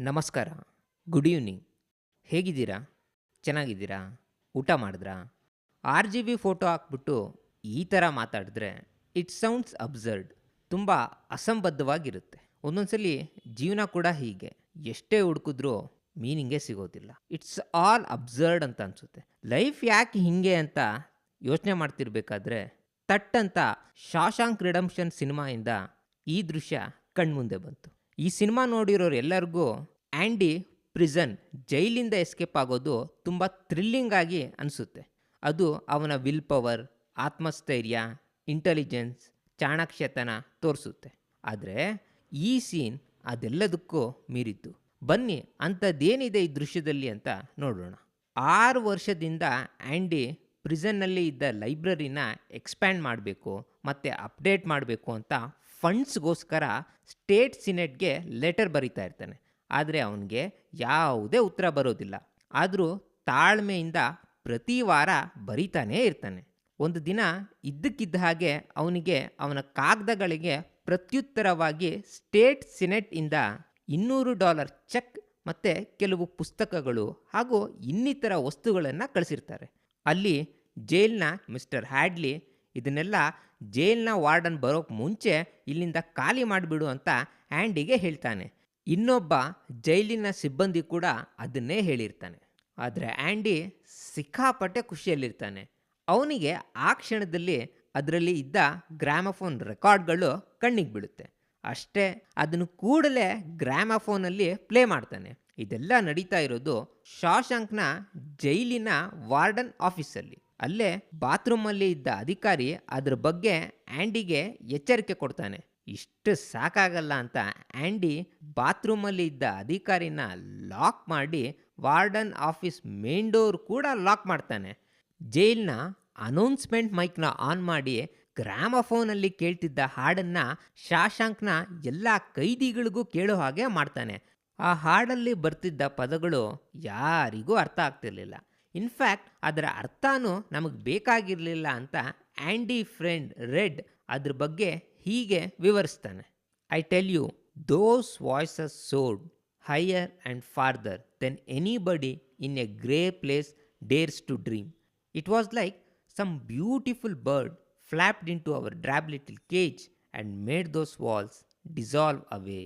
ನಮಸ್ಕಾರ. Good evening. ಹೇಗಿದ್ದೀರಾ? ಚೆನ್ನಾಗಿದ್ದೀರಾ? ಊಟ ಮಾಡಿದ್ರಾ? RGB ಫೋಟೋ ಹಾಕ್ಬಿಟ್ಟು ಈ ಥರ ಮಾತಾಡಿದ್ರೆ ಇಟ್ ಸೌಂಡ್ಸ್ ಅಬ್ಸರ್ಡ್. ತುಂಬ ಅಸಂಬದ್ಧವಾಗಿರುತ್ತೆ. ಒಂದೊಂದ್ಸಲಿ ಜೀವನ ಕೂಡ ಹೀಗೆ. ಎಷ್ಟೇ ಹುಡುಕಿದ್ರೂ ಮೀನಿಂಗೇ ಸಿಗೋದಿಲ್ಲ. ಇಟ್ಸ್ ಆಲ್ ಅಬ್ಸರ್ಡ್ ಅಂತ ಅನಿಸುತ್ತೆ. ಲೈಫ್ ಯಾಕೆ ಹೀಗೆ ಅಂತ ಯೋಚನೆ ಮಾಡ್ತಿರ್ಬೇಕಾದ್ರೆ ತಟ್ಟಂತ ಶಾಶಾಂಕ್ ರಿಡೆಂಪ್ಷನ್ ಸಿನಿಮಾಯಿಂದ ಈ ದೃಶ್ಯ ಕಣ್ಮುಂದೆ ಬಂತು. ಈ ಸಿನಿಮಾ ನೋಡಿರೋರು ಎಲ್ಲರಿಗೂ ಆ್ಯಂಡಿ ಪ್ರಿಸನ್ ಜೈಲಿಂದ ಎಸ್ಕೇಪ್ ಆಗೋದು ತುಂಬ ಥ್ರಿಲ್ಲಿಂಗ್ ಆಗಿ ಅನಿಸುತ್ತೆ. ಅದು ಅವನ ವಿಲ್ ಪವರ್, ಆತ್ಮಸ್ಥೈರ್ಯ, ಇಂಟೆಲಿಜೆನ್ಸ್, ಚಾಣಾಕ್ಷತನ ತೋರಿಸುತ್ತೆ. ಆದರೆ ಈ ಸೀನ್ ಅದೆಲ್ಲದಕ್ಕೂ ಮೀರಿದ್ದು. ಬನ್ನಿ ಅಂಥದ್ದೇನಿದೆ ಈ ದೃಶ್ಯದಲ್ಲಿ ಅಂತ ನೋಡೋಣ. 6 ವರ್ಷದಿಂದ ಆ್ಯಂಡಿ ಪ್ರಿಸನ್ನಲ್ಲಿ ಇದ್ದ ಲೈಬ್ರರಿನ ಎಕ್ಸ್ಪ್ಯಾಂಡ್ ಮಾಡಬೇಕು ಮತ್ತು ಅಪ್ಡೇಟ್ ಮಾಡಬೇಕು ಅಂತ ಫಂಡ್ಸ್ಗೋಸ್ಕರ ಸ್ಟೇಟ್ ಸಿನೆಟ್ಗೆ ಲೆಟರ್ ಬರೀತಾ ಇರ್ತಾನೆ. ಆದರೆ ಅವನಿಗೆ ಯಾವುದೇ ಉತ್ತರ ಬರೋದಿಲ್ಲ. ಆದರೂ ತಾಳ್ಮೆಯಿಂದ ಪ್ರತಿ ವಾರ ಬರೀತಾನೇ ಇರ್ತಾನೆ. ಒಂದು ದಿನ ಇದ್ದಕ್ಕಿದ್ದ ಹಾಗೆ ಅವನಿಗೆ ಅವನ ಕಾಗದಗಳಿಗೆ ಪ್ರತ್ಯುತ್ತರವಾಗಿ ಸ್ಟೇಟ್ ಸಿನೆಟ್ಇಂದ $200 ಚೆಕ್ ಮತ್ತು ಕೆಲವು ಪುಸ್ತಕಗಳು ಹಾಗೂ ಇನ್ನಿತರ ವಸ್ತುಗಳನ್ನು ಕಳಿಸಿರ್ತಾರೆ. ಅಲ್ಲಿ ಜೈಲ್ನ ಮಿಸ್ಟರ್ ಹ್ಯಾಡ್ಲಿ ಇದನ್ನೆಲ್ಲ ಜೈಲ್ನ ವಾರ್ಡನ್ ಬರೋಕ್ಕೆ ಮುಂಚೆ ಇಲ್ಲಿಂದ ಖಾಲಿ ಮಾಡಿಬಿಡು ಅಂತ ಆ್ಯಂಡಿಗೆ ಹೇಳ್ತಾನೆ. ಇನ್ನೊಬ್ಬ ಜೈಲಿನ ಸಿಬ್ಬಂದಿ ಕೂಡ ಅದನ್ನೇ ಹೇಳಿರ್ತಾನೆ. ಆದರೆ ಆ್ಯಂಡಿ ಸಿಕ್ಕಾಪಟ್ಟೆ ಖುಷಿಯಲ್ಲಿರ್ತಾನೆ. ಅವನಿಗೆ ಆ ಕ್ಷಣದಲ್ಲಿ ಅದರಲ್ಲಿ ಇದ್ದ ಗ್ರಾಮಫೋನ್ ರೆಕಾರ್ಡ್ಗಳು ಕಣ್ಣಿಗೆ ಬೀಳುತ್ತೆ. ಅಷ್ಟೇ, ಅದನ್ನು ಕೂಡಲೇ ಗ್ರಾಮಫೋನಲ್ಲಿ ಪ್ಲೇ ಮಾಡ್ತಾನೆ. ಇದೆಲ್ಲ ನಡೀತಾ ಇರೋದು ಶಾಶಾಂಕ್ನ ಜೈಲಿನ ವಾರ್ಡನ್ ಆಫೀಸಲ್ಲಿ. ಅಲ್ಲೇ ಬಾತ್ರೂಮಲ್ಲಿ ಇದ್ದ ಅಧಿಕಾರಿ ಅದ್ರ ಬಗ್ಗೆ ಆ್ಯಂಡಿಗೆ ಎಚ್ಚರಿಕೆ ಕೊಡ್ತಾನೆ. ಇಷ್ಟು ಸಾಕಾಗಲ್ಲ ಅಂತ ಆ್ಯಂಡಿ ಬಾತ್ರೂಮಲ್ಲಿ ಇದ್ದ ಅಧಿಕಾರಿನ ಲಾಕ್ ಮಾಡಿ ವಾರ್ಡನ್ ಆಫೀಸ್ ಮೇನ್ ಡೋರ್ ಕೂಡ ಲಾಕ್ ಮಾಡ್ತಾನೆ. ಜೈಲ್ನ ಅನೌನ್ಸ್ಮೆಂಟ್ ಮೈಕ್ನ ಆನ್ ಮಾಡಿ ಗ್ರಾಮಫೋನಲ್ಲಿ ಕೇಳ್ತಿದ್ದ ಹಾಡನ್ನು ಶಾಶಾಂಕ್ನ ಎಲ್ಲ ಕೈದಿಗಳಿಗೂ ಕೇಳೋ ಹಾಗೆ ಮಾಡ್ತಾನೆ. ಆ ಹಾಡಲ್ಲಿ ಬರ್ತಿದ್ದ ಪದಗಳು ಯಾರಿಗೂ ಅರ್ಥ ಆಗ್ತಿರ್ಲಿಲ್ಲ. ಇನ್ಫ್ಯಾಕ್ಟ್ ಅದರ ಅರ್ಥನೂ ನಮಗೆ ಬೇಕಾಗಿರಲಿಲ್ಲ ಅಂತ ಆ್ಯಂಡಿ ಫ್ರೆಂಡ್ ರೆಡ್ ಅದ್ರ ಬಗ್ಗೆ ಹೀಗೆ ವಿವರಿಸ್ತಾನೆ. I tell you, those voices soared higher and farther than anybody in a grey place dares to dream. It was like some beautiful bird flapped into our drab little cage and made those walls dissolve away.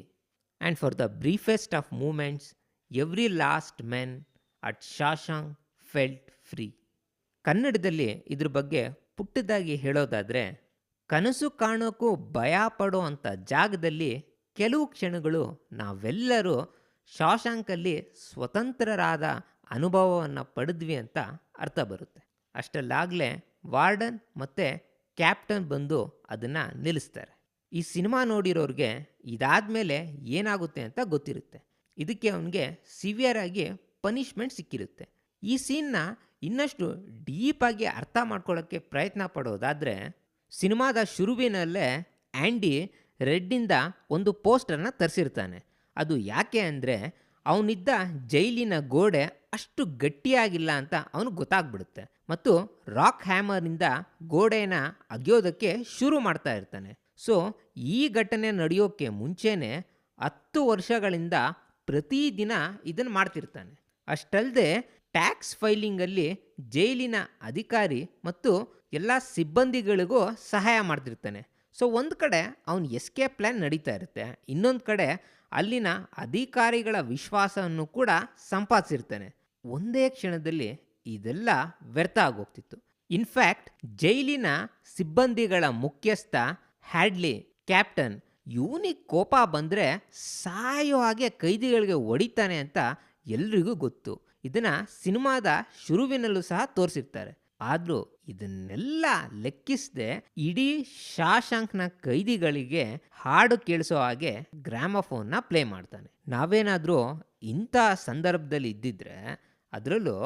And for the briefest of moments, every last man at Shawshank felt free. ಕನ್ನಡದಲ್ಲಿ ಇದ್ರ ಬಗ್ಗೆ ಪುಟ್ಟದಾಗಿ ಹೇಳೋದಾದರೆ, ಕನಸು ಕಾಣೋಕ್ಕೂ ಭಯ ಪಡೋ ಅಂಥ ಜಾಗದಲ್ಲಿ ಕೆಲವು ಕ್ಷಣಗಳು ನಾವೆಲ್ಲರೂ ಶಾಶಾಂಕಲ್ಲಿ ಸ್ವತಂತ್ರರಾದ ಅನುಭವವನ್ನು ಪಡೆದ್ವಿ ಅಂತ ಅರ್ಥ ಬರುತ್ತೆ. ಅಷ್ಟಲ್ಲಾಗಲೇ ವಾರ್ಡನ್ ಮತ್ತು ಕ್ಯಾಪ್ಟನ್ ಬಂದು ಅದನ್ನು ನಿಲ್ಲಿಸ್ತಾರೆ. ಈ ಸಿನಿಮಾ ನೋಡಿರೋರಿಗೆ ಇದಾದಮೇಲೆ ಏನಾಗುತ್ತೆ ಅಂತ ಗೊತ್ತಿರುತ್ತೆ. ಇದಕ್ಕೆ ಅವನಿಗೆ ಸಿವಿಯರ್ ಆಗಿ ಪನಿಷ್ಮೆಂಟ್ ಸಿಕ್ಕಿರುತ್ತೆ. ಈ ಸೀನ್ನ ಇನ್ನಷ್ಟು ಡೀಪಾಗಿ ಅರ್ಥ ಮಾಡ್ಕೊಳ್ಳೋಕ್ಕೆ ಪ್ರಯತ್ನ ಪಡೋದಾದರೆ, ಸಿನಿಮಾದ ಶುರುವಿನಲ್ಲೇ ಆ್ಯಂಡಿ ರೆಡ್ಡಿಂದ ಒಂದು ಪೋಸ್ಟರ್ನ ತರಿಸಿರ್ತಾನೆ. ಅದು ಯಾಕೆ ಅಂದರೆ ಅವನಿದ್ದ ಜೈಲಿನ ಗೋಡೆ ಅಷ್ಟು ಗಟ್ಟಿಯಾಗಿಲ್ಲ ಅಂತ ಅವನಿಗೆ ಗೊತ್ತಾಗ್ಬಿಡುತ್ತೆ ಮತ್ತು ರಾಕ್ ಹ್ಯಾಮರ್ನಿಂದ ಗೋಡೆನ ಅಗೆಯೋದಕ್ಕೆ ಶುರು ಮಾಡ್ತಾ ಇರ್ತಾನೆ. ಸೊ ಈ ಘಟನೆ ನಡೆಯೋಕ್ಕೆ ಮುಂಚೆನೇ 10 ವರ್ಷಗಳಿಂದ ಪ್ರತಿದಿನ ಇದನ್ನು ಮಾಡ್ತಿರ್ತಾನೆ. ಅಷ್ಟಲ್ಲದೆ ಟ್ಯಾಕ್ಸ್ ಫೈಲಿಂಗಲ್ಲಿ ಜೈಲಿನ ಅಧಿಕಾರಿ ಮತ್ತು ಎಲ್ಲ ಸಿಬ್ಬಂದಿಗಳಿಗೂ ಸಹಾಯ ಮಾಡ್ತಿರ್ತಾನೆ. ಸೊ ಒಂದು ಕಡೆ ಅವನ ಎಸ್ಕೇಪ್ ಪ್ಲ್ಯಾನ್ ನಡೀತಾ ಇರುತ್ತೆ, ಇನ್ನೊಂದು ಕಡೆ ಅಲ್ಲಿನ ಅಧಿಕಾರಿಗಳ ವಿಶ್ವಾಸವನ್ನು ಕೂಡ ಸಂಪಾದಿಸಿರ್ತಾನೆ. ಒಂದೇ ಕ್ಷಣದಲ್ಲಿ ಇದೆಲ್ಲ ವ್ಯರ್ಥ ಆಗೋಗ್ತಿತ್ತು. ಇನ್ಫ್ಯಾಕ್ಟ್ ಜೈಲಿನ ಸಿಬ್ಬಂದಿಗಳ ಮುಖ್ಯಸ್ಥ ಹ್ಯಾಡ್ಲಿ, ಕ್ಯಾಪ್ಟನ್, ಇವನಿಗೆ ಕೋಪ ಬಂದರೆ ಸಾಯೋ ಹಾಗೆ ಕೈದಿಗಳಿಗೆ ಹೊಡಿತಾನೆ ಅಂತ ಎಲ್ರಿಗೂ ಗೊತ್ತು. ಇದನ್ನು ಸಿನಿಮಾದ ಶುರುವಿನಲ್ಲೂ ಸಹ ತೋರಿಸಿರ್ತಾರೆ. ಆದರೂ ಇದನ್ನೆಲ್ಲ ಲೆಕ್ಕಿಸದೆ ಇಡೀ ಶಾಶಾಂಕ್ನ ಕೈದಿಗಳಿಗೆ ಹಾಡು ಕೇಳಿಸೋ ಹಾಗೆ ಗ್ರಾಮಫೋನ್ನ ಪ್ಲೇ ಮಾಡ್ತಾನೆ. ನಾವೇನಾದರೂ ಇಂಥ ಸಂದರ್ಭದಲ್ಲಿ ಇದ್ದಿದ್ರೆ, ಅದರಲ್ಲೂ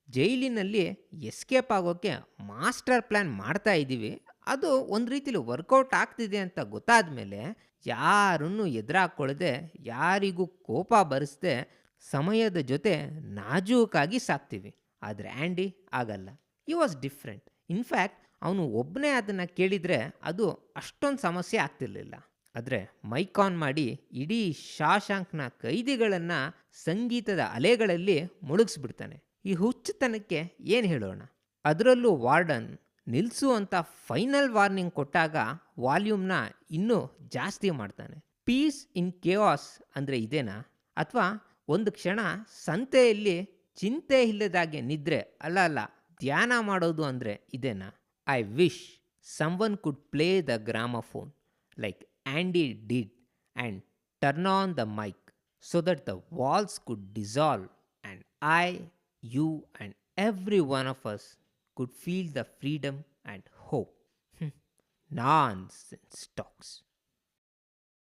ಜೈಲಿನಲ್ಲಿ ಎಸ್ಕೇಪ್ ಆಗೋಕ್ಕೆ ಮಾಸ್ಟರ್ ಪ್ಲ್ಯಾನ್ ಮಾಡ್ತಾ ಇದ್ದೀವಿ, ಅದು ಒಂದು ರೀತಿಲಿ ವರ್ಕೌಟ್ ಆಗ್ತಿದೆ ಅಂತ ಗೊತ್ತಾದ ಮೇಲೆ ಯಾರನ್ನು ಎದುರಾಕೊಳ್ಳದೆ, ಯಾರಿಗೂ ಕೋಪ ಬರಿಸದೆ ಸಮಯದ ಜೊತೆ ನಾಜೂಕಾಗಿ ಸಾಕ್ತೀವಿ. ಆದರೆ ಆ್ಯಂಡಿ ಆಗಲ್ಲ. ಈ ವಾಸ್ ಡಿಫ್ರೆಂಟ್. ಇನ್ಫ್ಯಾಕ್ಟ್ ಅವನು ಒಬ್ಬನೇ ಅದನ್ನು ಕೇಳಿದರೆ ಅದು ಅಷ್ಟೊಂದು ಸಮಸ್ಯೆ ಆಗ್ತಿರ್ಲಿಲ್ಲ. ಆದರೆ ಮೈಕ್ ಆನ್ ಮಾಡಿ ಇಡೀ ಶಾಶಾಂಕ್ನ ಕೈದಿಗಳನ್ನು ಸಂಗೀತದ ಅಲೆಗಳಲ್ಲಿ ಮುಳುಗಿಸ್ಬಿಡ್ತಾನೆ. ಈ ಹುಚ್ಚುತನಕ್ಕೆ ಏನು ಹೇಳೋಣ? ಅದರಲ್ಲೂ ವಾರ್ಡನ್ ನಿಲ್ಲಿಸು ಅಂತ ಫೈನಲ್ ವಾರ್ನಿಂಗ್ ಕೊಟ್ಟಾಗ ವಾಲ್ಯೂಮ್ನ ಇನ್ನೂ ಜಾಸ್ತಿ ಮಾಡ್ತಾನೆ. ಪೀಸ್ ಇನ್ ಕೇಆಸ್ ಅಂದರೆ ಇದೇನಾ? ಅಥವಾ ಒಂದು ಕ್ಷಣ ಸಂತೆಯಲ್ಲಿ ಚಿಂತೆ ಇಲ್ಲದಾಗೆ ನಿದ್ರೆ ಅಲ್ಲ ಧ್ಯಾನ ಮಾಡೋದು ಅಂದರೆ ಇದೇನಾ? I wish someone could play the gramophone like Andy did and turn on the mic so that the walls could dissolve and I, you, and every one of us could feel the freedom and hope. Nonsense talks.